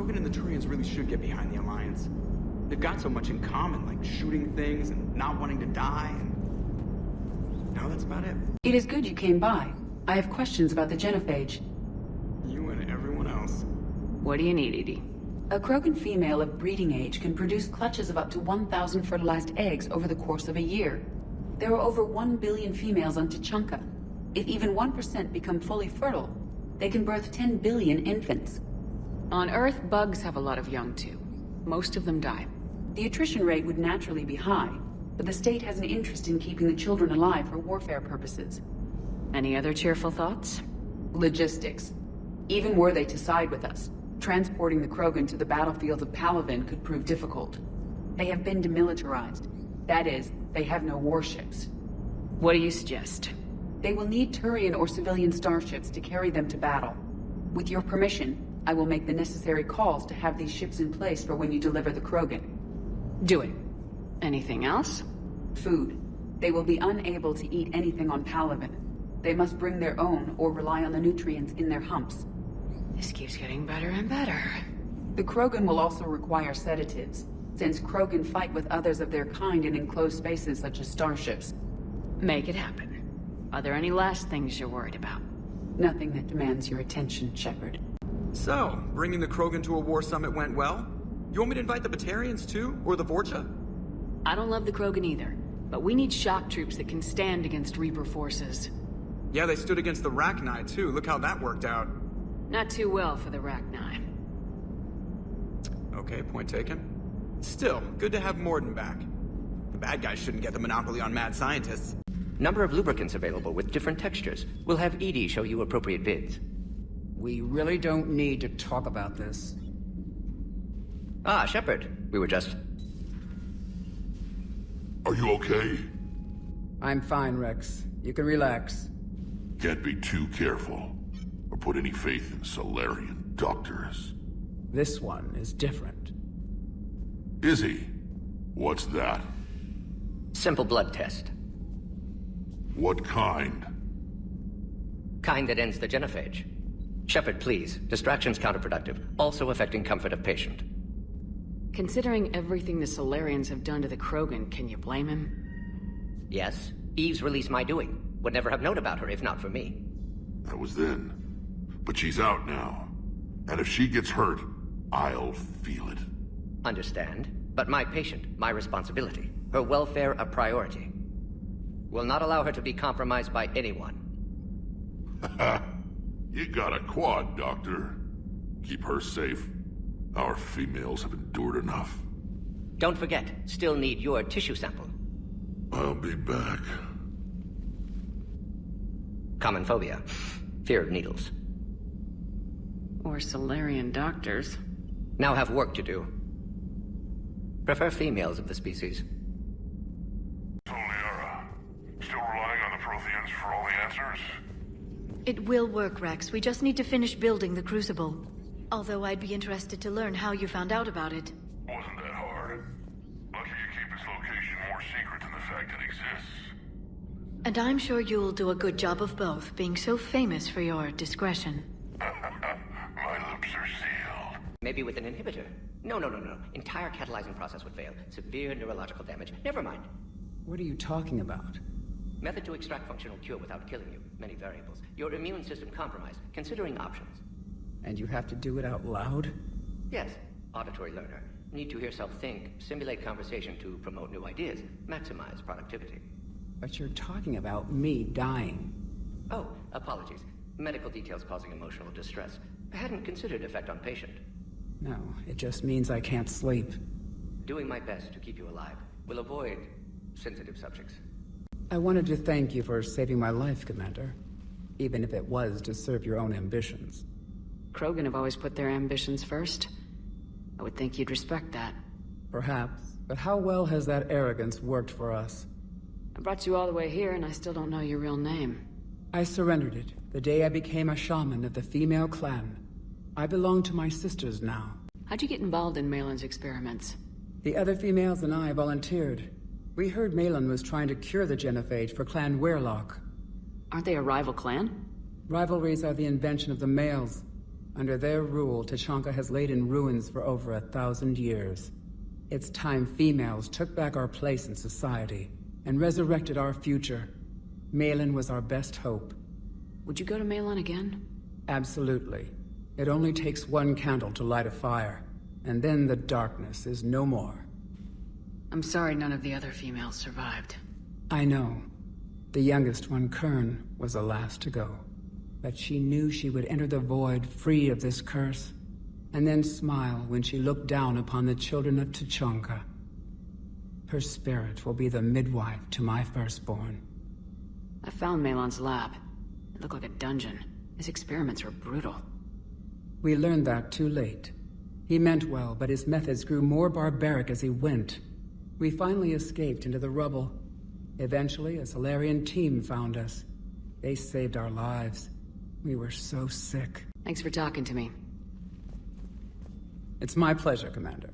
Krogan and the Turians really should get behind the Alliance. They've got so much in common, like shooting things and not wanting to die, and now that's about it. It is good you came by. I have questions about the genophage. You and everyone else. What do you need, Edie? A Krogan female of breeding age can produce clutches of up to 1,000 fertilized eggs over the course of a year. There are over 1 billion females on Tuchanka. If even 1% become fully fertile, they can birth 10 billion infants. On Earth, bugs have a lot of young too. Most of them die. The attrition rate would naturally be high, but the state has an interest in keeping the children alive for warfare purposes. Any other cheerful thoughts? Logistics. Even were they to side with us, transporting the Krogan to the battlefields of Palaven could prove difficult. They have been demilitarized. That is, they have no warships. What do you suggest? They will need Turian or civilian starships to carry them to battle. With your permission, I will make the necessary calls to have these ships in place for when you deliver the Krogan. Do it. Anything else? Food. They will be unable to eat anything on Palaven. They must bring their own or rely on the nutrients in their humps. This keeps getting better and better. The Krogan will also require sedatives, since Krogan fight with others of their kind in enclosed spaces such as starships. Make it happen. Are there any last things you're worried about? Nothing that demands your attention, Shepard. So, bringing the Krogan to a war summit went well? You want me to invite the Batarians too? Or the Vorcha? I don't love the Krogan either, but we need shock troops that can stand against Reaper forces. Yeah, they stood against the Rachni too. Look how that worked out. Not too well for the Rachni. Okay, point taken. Still, good to have Mordin back. The bad guys shouldn't get the monopoly on mad scientists. Number of lubricants available with different textures. We'll have Edie show you appropriate bids. We really don't need to talk about this. Ah, Shepard. We were just... Are you okay? I'm fine, Rex. You can relax. Can't be too careful, or put any faith in Solarian doctors. This one is different. Is he? What's that? Simple blood test. What kind? Kind that ends the genophage. Shepard, please. Distraction's counterproductive, also affecting comfort of patient. Considering everything the Solarians have done to the Krogan, can you blame him? Yes, Eve's release my doing. Would never have known about her if not for me. That was then. But she's out now. And if she gets hurt, I'll feel it. Understand. But my patient, my responsibility. Her welfare a priority. Will not allow her to be compromised by anyone. You got a quad, Doctor. Keep her safe. Our females have endured enough. Don't forget, still need your tissue sample. I'll be back. Common phobia. Fear of needles. Or Solarian doctors. Now have work to do. Prefer females of the species. So, Liara, still relying on the Protheans for all the answers? It will work, Rex. We just need to finish building the Crucible. Although I'd be interested to learn how you found out about it. Wasn't that hard. Lucky you keep its location more secret than the fact it exists. And I'm sure you'll do a good job of both, being so famous for your discretion. My lips are sealed. Maybe with an inhibitor. No. Entire catalyzing process would fail. Severe neurological damage. Never mind. What are you talking about? Method to extract functional cure without killing you. Many variables. Your immune system compromised. Considering options. And you have to do it out loud? Yes. Auditory learner. Need to hear self think, simulate conversation to promote new ideas, maximize productivity. But you're talking about me dying. Oh, apologies. Medical details causing emotional distress. I hadn't considered effect on patient. No, it just means I can't sleep. Doing my best to keep you alive. Will avoid sensitive subjects. I wanted to thank you for saving my life, Commander. Even if it was to serve your own ambitions. Krogan have always put their ambitions first. I would think you'd respect that. Perhaps, but how well has that arrogance worked for us? I brought you all the way here and I still don't know your real name. I surrendered it the day I became a shaman of the female clan. I belong to my sisters now. How'd you get involved in Malin's experiments? The other females and I volunteered. We heard Malin was trying to cure the genophage for Clan Weirlock. Aren't they a rival clan? Rivalries are the invention of the males. Under their rule, Tuchanka has laid in ruins for over 1,000 years. It's time females took back our place in society and resurrected our future. Malin was our best hope. Would you go to Malin again? Absolutely. It only takes one candle to light a fire, and then the darkness is no more. I'm sorry none of the other females survived. I know. The youngest one, Kern, was the last to go. But she knew she would enter the void free of this curse, and then smile when she looked down upon the children of Tuchanka. Her spirit will be the midwife to my firstborn. I found Malin's lab. It looked like a dungeon. His experiments were brutal. We learned that too late. He meant well, but his methods grew more barbaric as he went. We finally escaped into the rubble. Eventually, a Solarian team found us. They saved our lives. We were so sick. Thanks for talking to me. It's my pleasure, Commander.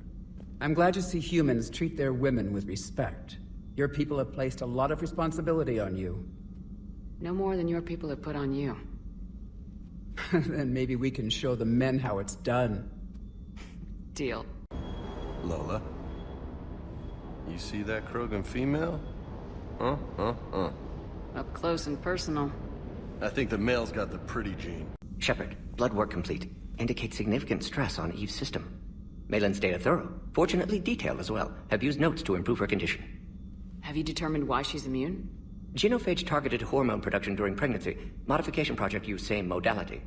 I'm glad to see humans treat their women with respect. Your people have placed a lot of responsibility on you. No more than your people have put on you. Then maybe we can show the men how it's done. Deal. Lola? You see that Krogan female? Up close and personal. I think the male's got the pretty gene. Shepard, blood work complete. Indicates significant stress on Eve's system. Malin's data thorough. Fortunately detailed as well. Have used notes to improve her condition. Have you determined why she's immune? Genophage targeted hormone production during pregnancy. Modification project used same modality.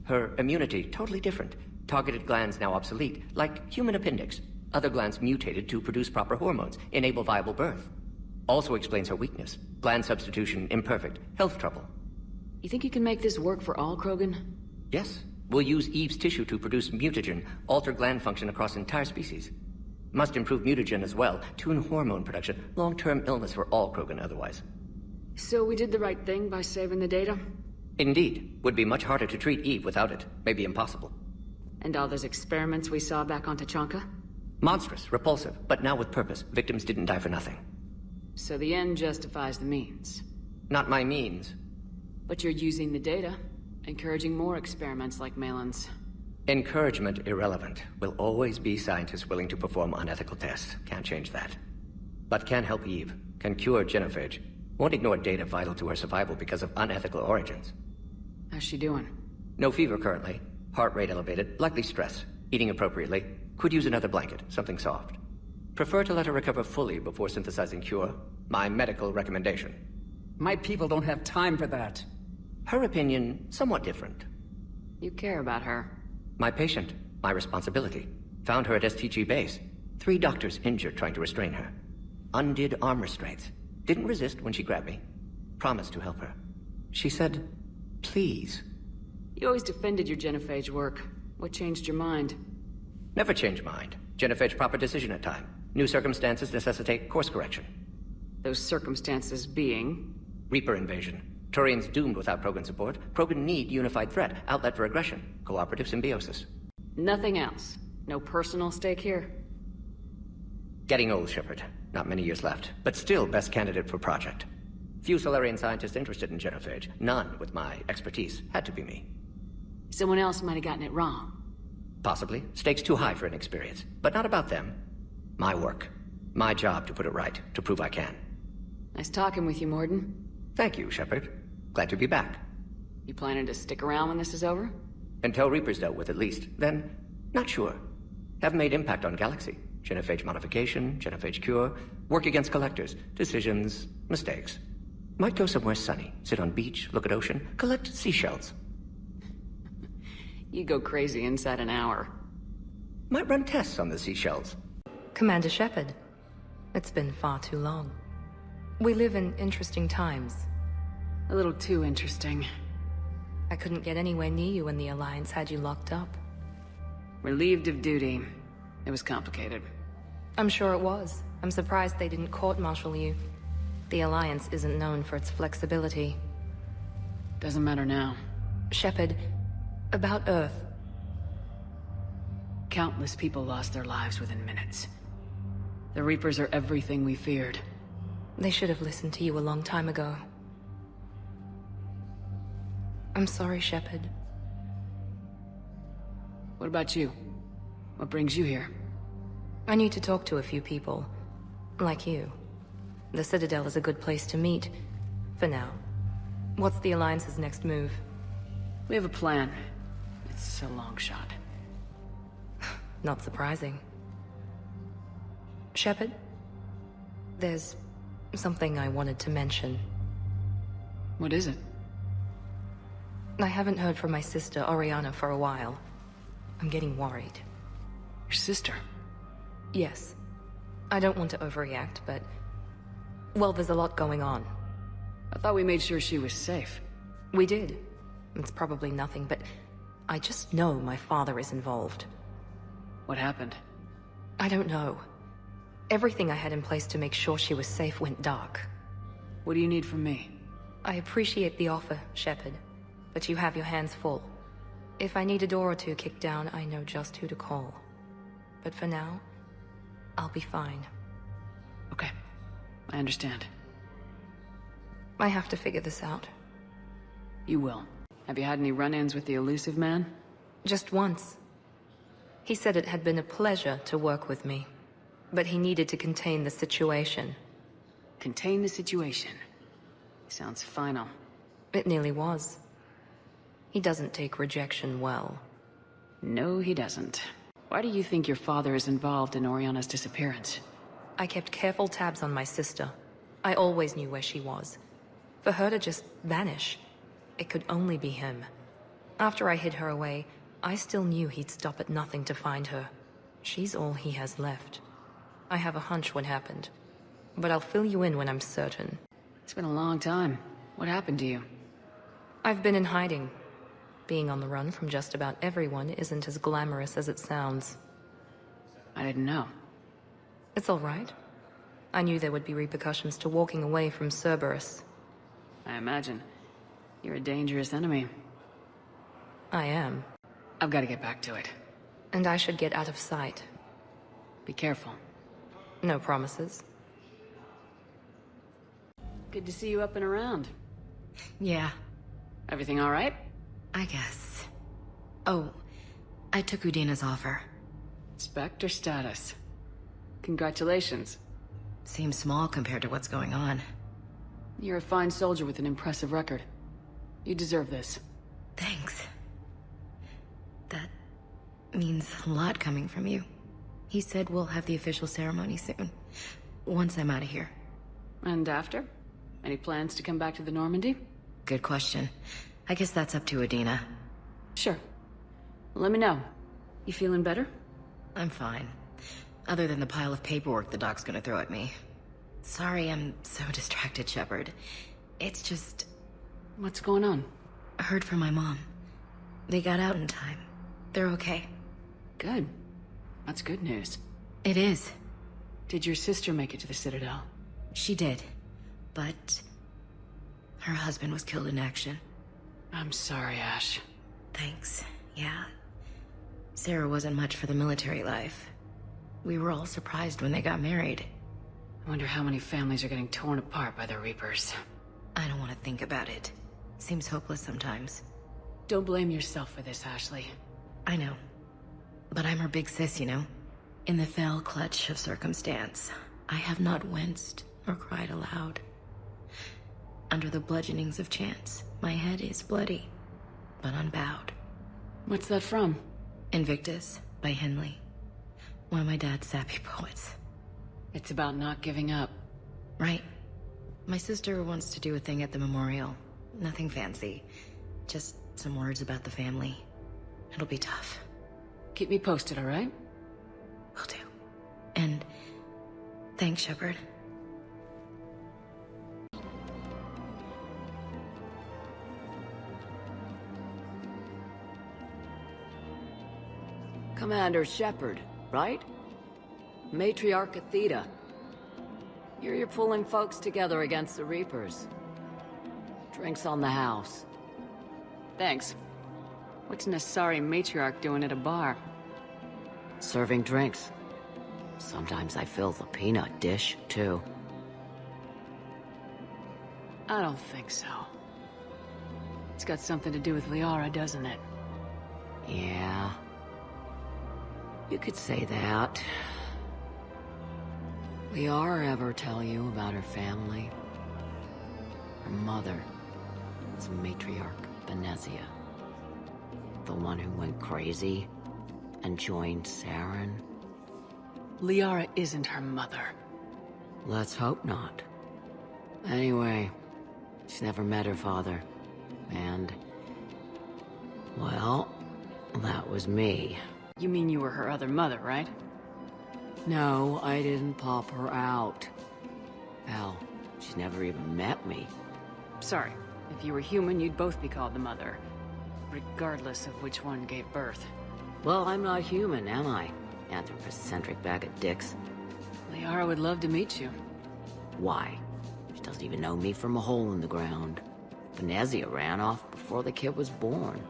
Her immunity, totally different. Targeted glands now obsolete, like human appendix. Other glands mutated to produce proper hormones, enable viable birth. Also explains her weakness. Gland substitution imperfect. Health trouble. You think you can make this work for all Krogan? Yes. We'll use Eve's tissue to produce mutagen, alter gland function across entire species. Must improve mutagen as well, tune hormone production, long-term illness for all Krogan otherwise. So we did the right thing by saving the data? Indeed. Would be much harder to treat Eve without it. Maybe impossible. And all those experiments we saw back on Tuchanka? Monstrous, repulsive, but now with purpose. Victims didn't die for nothing. So the end justifies the means. Not my means. But you're using the data, encouraging more experiments like Malin's. Encouragement irrelevant. Will always be scientists willing to perform unethical tests. Can't change that. But can help Eve. Can cure genophage. Won't ignore data vital to her survival because of unethical origins. How's she doing? No fever currently. Heart rate elevated. Likely stress. Eating appropriately. Could use another blanket. Something soft. Prefer to let her recover fully before synthesizing cure. My medical recommendation. My people don't have time for that. Her opinion, somewhat different. You care about her. My patient. My responsibility. Found her at STG base. 3 doctors injured trying to restrain her. Undid arm restraints. Didn't resist when she grabbed me. Promised to help her. She said, please. You always defended your genophage work. What changed your mind? Never change mind. Genophage proper decision at time. New circumstances necessitate course correction. Those circumstances being? Reaper invasion. Turians doomed without Krogan support. Krogan need unified threat. Outlet for aggression. Cooperative symbiosis. Nothing else. No personal stake here? Getting old, Shepard. Not many years left. But still best candidate for project. Few Solarian scientists interested in genophage. None with my expertise. Had to be me. Someone else might have gotten it wrong. Possibly. Stakes too high for inexperience. But not about them. My work. My job to put it right. To prove I can. Nice talking with you, Mordin. Thank you, Shepard. Glad to be back. You planning to stick around when this is over? Until Reaper's dealt with at least. Then, not sure. Have made impact on Galaxy. Genophage modification, genophage cure, work against collectors, decisions, mistakes. Might go somewhere sunny, sit on beach, look at ocean, collect seashells. You go crazy inside an hour. Might run tests on the seashells. Commander Shepard, it's been far too long. We live in interesting times. A little too interesting. I couldn't get anywhere near you when the Alliance had you locked up. Relieved of duty. It was complicated. I'm sure it was. I'm surprised they didn't court-martial you. The Alliance isn't known for its flexibility. Doesn't matter now. Shepard, about Earth. Countless people lost their lives within minutes. The Reapers are everything we feared. They should have listened to you a long time ago. I'm sorry, Shepard. What about you? What brings you here? I need to talk to a few people. Like you. The Citadel is a good place to meet. For now. What's the Alliance's next move? We have a plan. It's a long shot. Not surprising. Shepard? There's something I wanted to mention. What is it? I haven't heard from my sister, Oriana, for a while. I'm getting worried. Your sister? Yes. I don't want to overreact, but... well, there's a lot going on. I thought we made sure she was safe. We did. It's probably nothing, but... I just know my father is involved. What happened? I don't know. Everything I had in place to make sure she was safe went dark. What do you need from me? I appreciate the offer, Shepard, but you have your hands full. If I need a door or two kicked down, I know just who to call. But for now, I'll be fine. Okay. I understand. I have to figure this out. You will. Have you had any run-ins with the elusive man? Just once. He said it had been a pleasure to work with me, but he needed to contain the situation. Contain the situation. Sounds final. It nearly was. He doesn't take rejection well. No, he doesn't. Why do you think your father is involved in Oriana's disappearance? I kept careful tabs on my sister. I always knew where she was. For her to just vanish, it could only be him. After I hid her away, I still knew he'd stop at nothing to find her. She's all he has left. I have a hunch what happened, but I'll fill you in when I'm certain. It's been a long time. What happened to you? I've been in hiding. Being on the run from just about everyone isn't as glamorous as it sounds. I didn't know. It's all right. I knew there would be repercussions to walking away from Cerberus. I imagine. You're a dangerous enemy. I am. I've got to get back to it. And I should get out of sight. Be careful. No promises. Good to see you up and around. Yeah, Everything all right? I guess. Oh, I took Udina's offer. Spectre status. Congratulations. Seems small compared to what's going on. You're a fine soldier with an impressive record. You deserve this. Thanks. That means a lot coming from you. He said we'll have the official ceremony soon. Once I'm out of here. And after? Any plans to come back to the Normandy? Good question. I guess that's up to Udina. Sure. Let me know. You feeling better? I'm fine. Other than the pile of paperwork the doc's gonna throw at me. Sorry I'm so distracted, Shepard. It's just... What's going on? I heard from my mom. They got out in time. They're okay. Good. That's good news. It is. Did your sister make it to the Citadel? She did. But... her husband was killed in action. I'm sorry, Ash. Thanks. Yeah. Sarah wasn't much for the military life. We were all surprised when they got married. I wonder how many families are getting torn apart by the Reapers. I don't want to think about it. Seems hopeless sometimes. Don't blame yourself for this, Ashley. I know. But I'm her big sis, you know? In the fell clutch of circumstance, I have not winced or cried aloud. Under the bludgeonings of chance, my head is bloody, but unbowed. What's that from? Invictus by Henley. One of my dad's sappy poets. It's about not giving up. Right. My sister wants to do a thing at the memorial. Nothing fancy. Just some words about the family. It'll be tough. Keep me posted, all right? Will do. And thanks, Shepard. Commander Shepard, right? Matriarch Athena. You're pulling folks together against the Reapers. Drinks on the house. Thanks. What's Nassari Matriarch doing at a bar? Serving drinks. Sometimes I fill the peanut dish, too. I don't think so. It's got something to do with Liara, doesn't it? Yeah. You could say that. Liara ever tell you about her family? Her mother was Matriarch Benezia. The one who went crazy and joined Saren. Liara isn't her mother. Let's hope not. Anyway, she's never met her father. And... well, that was me. You mean you were her other mother, right? No, I didn't pop her out. Hell, she's never even met me. Sorry. If you were human, you'd both be called the mother. Regardless of which one gave birth. Well, I'm not human, am I? Anthropocentric bag of dicks. Liara would love to meet you. Why? She doesn't even know me from a hole in the ground. Benezia ran off before the kid was born.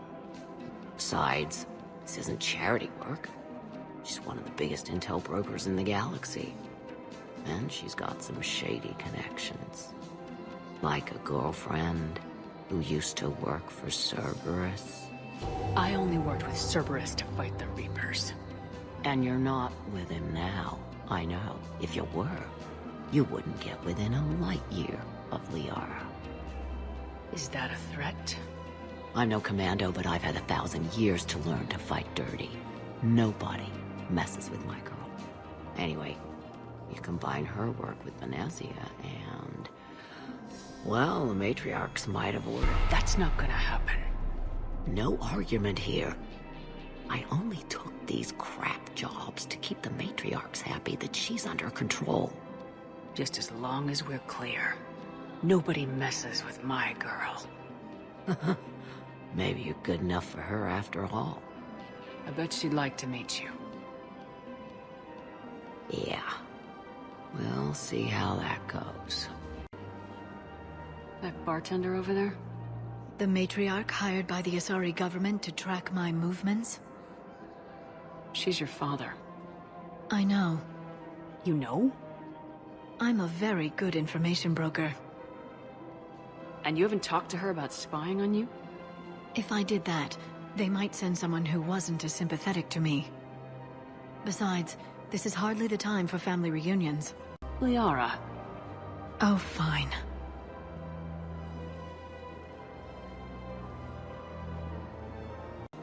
Besides, this isn't charity work. She's one of the biggest intel brokers in the galaxy. And she's got some shady connections. Like a girlfriend who used to work for Cerberus. I only worked with Cerberus to fight the Reapers. And you're not with him now. I know. If you were, you wouldn't get within a light year of Liara. Is that a threat? I'm no commando, but I've had 1,000 years to learn to fight dirty. Nobody messes with my girl. Anyway, you combine her work with Benezia and... well, the matriarchs might have ordered. That's not gonna happen. No argument here. I only took these crap jobs to keep the matriarchs happy that she's under control. Just as long as we're clear. Nobody messes with my girl. Maybe you're good enough for her after all. I bet she'd like to meet you. Yeah. We'll see how that goes. That bartender over there? The matriarch hired by the Asari government to track my movements? She's your father. I know. You know? I'm a very good information broker. And you haven't talked to her about spying on you? If I did that, they might send someone who wasn't as sympathetic to me. Besides, this is hardly the time for family reunions. Liara. Oh, fine.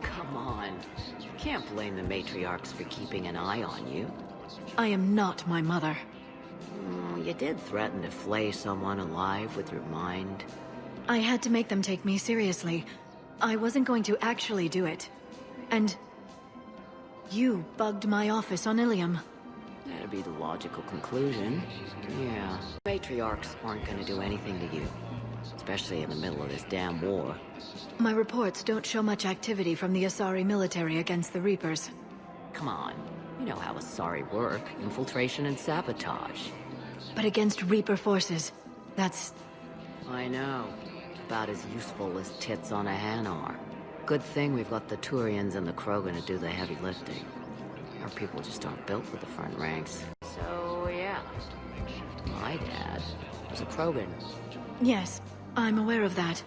Come on. You can't blame the matriarchs for keeping an eye on you. I am not my mother. You did threaten to flay someone alive with your mind. I had to make them take me seriously. I wasn't going to actually do it. And... you bugged my office on Ilium. That'd be the logical conclusion. Yeah. Matriarchs aren't gonna do anything to you. Especially in the middle of this damn war. My reports don't show much activity from the Asari military against the Reapers. Come on. You know how Asari work. Infiltration and sabotage. But against Reaper forces, that's... I know. About as useful as tits on a Hanar. Good thing we've got the Turians and the Krogan to do the heavy lifting. Our people just aren't built for the front ranks. So, yeah. My dad was a Krogan. Yes, I'm aware of that.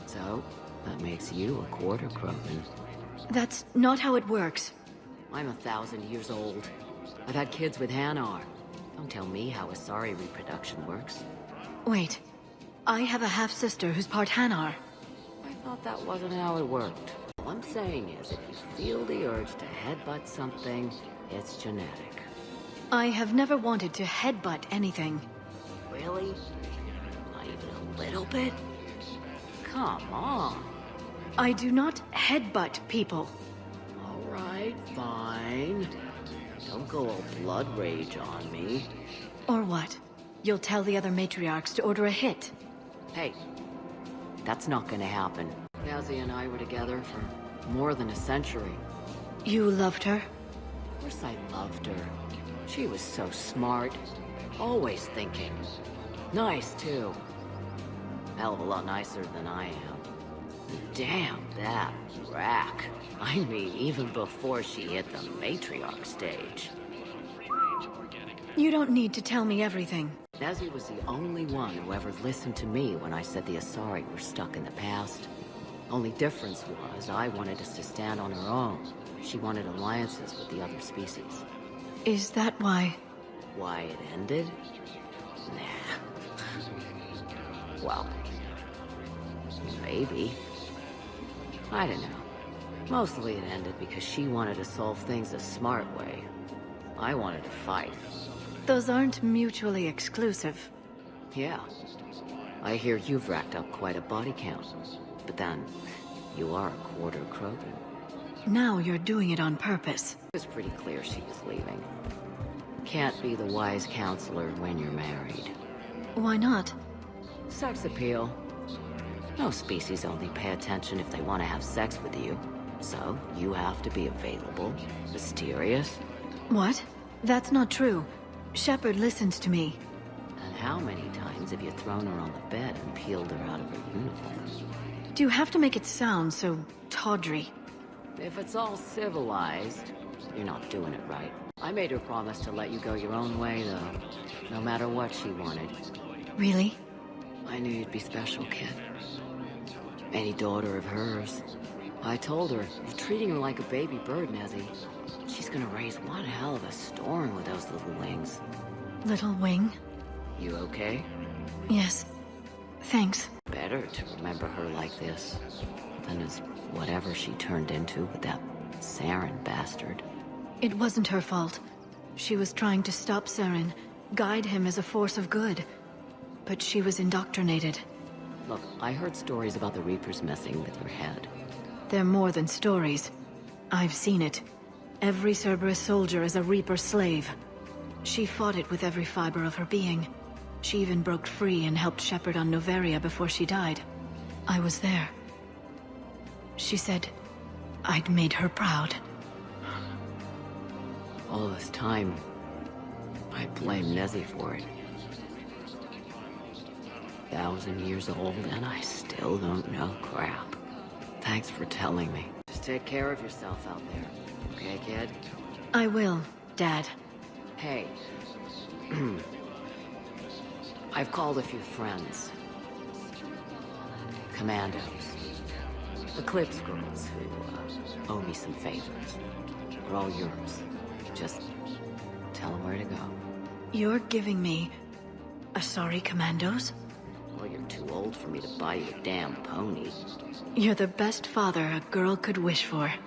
So, that makes you a quarter Krogan. That's not how it works. I'm 1,000 years old. I've had kids with Hanar. Don't tell me how Asari reproduction works. Wait. I have a half-sister who's part Hanar. I thought that wasn't how it worked. All I'm saying is, if you feel the urge to headbutt something, it's genetic. I have never wanted to headbutt anything. Really? Not even a little bit? Come on. I do not headbutt people. All right, fine. Don't go all blood rage on me. Or what? You'll tell the other matriarchs to order a hit. Hey, that's not gonna happen. Nazi and I were together for more than a century. You loved her? Of course I loved her. She was so smart. Always thinking. Nice, too. Hell of a lot nicer than I am. Damn, that rack. I mean, even before she hit the matriarch stage. You don't need to tell me everything. Nazi was the only one who ever listened to me when I said the Asari were stuck in the past. Only difference was, I wanted us to stand on our own. She wanted alliances with the other species. Is that why? Why it ended? Nah. Well, maybe. I don't know. Mostly it ended because she wanted to solve things a smart way. I wanted to fight. Those aren't mutually exclusive. Yeah. I hear you've racked up quite a body count. But then, you are a quarter Krogan. Now you're doing it on purpose. It was pretty clear she was leaving. Can't be the wise counselor when you're married. Why not? Sex appeal. No species only pay attention if they want to have sex with you. So, you have to be available, mysterious. What? That's not true. Shepard listens to me. And how many times have you thrown her on the bed and peeled her out of her uniform? Do you have to make it sound so tawdry? If it's all civilized, you're not doing it right. I made her promise to let you go your own way, though. No matter what she wanted. Really? I knew you'd be special, kid. Any daughter of hers. I told her, you're treating her like a baby bird, Nezzy. She's gonna raise one hell of a storm with those little wings. Little wing? You okay? Yes. Thanks. Better to remember her like this than as whatever she turned into with that Saren bastard. It wasn't her fault. She was trying to stop Saren, guide him as a force of good. But she was indoctrinated. Look, I heard stories about the Reapers messing with your head. They're more than stories. I've seen it. Every Cerberus soldier is a Reaper slave. She fought it with every fiber of her being. She even broke free and helped Shepard on Noveria before she died. I was there. She said I'd made her proud. All this time, I blame Nezzy for it. 1,000 years old and I still don't know crap. Thanks for telling me. Just take care of yourself out there, okay, kid? I will, Dad. Hey. I've called a few friends. Commandos. Eclipse girls who owe me some favors. They're all yours. Just tell them where to go. You're giving me Asari Commandos? Well, you're too old for me to buy you a damn pony. You're the best father a girl could wish for.